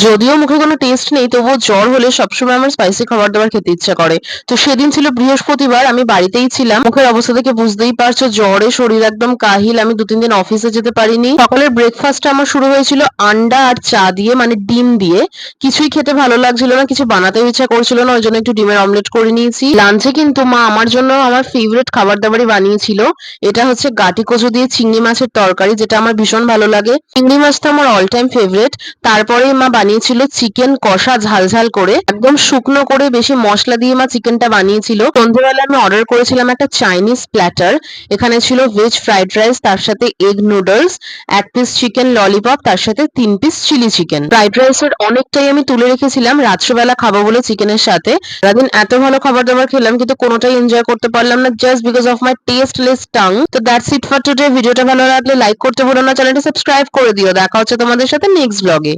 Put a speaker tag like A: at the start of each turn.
A: যদিও মুখে কোনো টেস্ট নেই তবুও জ্বর হলে সবসময় আমার স্পাইসি খাবার দাবার খেতে ইচ্ছা করে। তো সেদিন ছিল বৃহস্পতিবার, আমি বাড়িতেই ছিলাম। মুখের অবস্থা দেখে বুঝতেই পারছো জ্বরে শরীর একদম কাহিল। আমি ২-৩ দিন অফিসে যেতে পারিনি। সকালের ব্রেকফাস্টটা আমার শুরু হয়েছিল আন্ডা আর চা দিয়ে, মানে ডিম দিয়ে। কিছুই খেতে ভালো লাগছিল না, কিছু বানাতেও ইচ্ছা করছিল না, ওই জন্য একটু ডিমের অমলেট করে নিয়েছি। লাঞ্চে কিন্তু মা আমার জন্য আমার ফেভারিট খাবার দাবারই বানিয়েছিল। এটা হচ্ছে গাটি কচু দিয়ে চিংড়ি মাছের তরকারি, যেটা আমার ভীষণ ভালো লাগে। চিংড়ি মাছ তো আমার অল টাইম ফেভারিট। তারপরে মা বানিয়েছিল চিকেন কষা ঝাল ঝাল করে, একদম শুকনো করে, বেশি মশলা দিয়ে মা চিকেনটা বানিয়েছিল। সন্ধ্যেবেলা আমি অর্ডার করেছিলাম একটা চাইনিজ প্ল্যাটার। এখানে ছিল ভেজ ফ্রাইড রাইস, তার সাথে egg noodles, ১ piece chicken lollipop, তার সাথে ৩ পিস চিলি চিকেন। ফ্রাইড রাইসের অনেকটাই আমি তুলে রেখেছিলাম রাত্রেবেলা খাবো বলে চিকেনের সাথে। সারাদিন এত ভালো খাবার দাবার খেলাম কিন্তু কোনোটাই এনজয় করতে পারলাম না, just because of my tasteless tongue. তো দ্যাটস ইট ফর টুডে। ভিডিওটা ভালো লাগলে লাইক করতে ভুলো না, চ্যানেলটা সাবস্ক্রাইব করে দিও। দেখা হচ্ছে তোমাদের সাথে নেক্সট ব্লগে।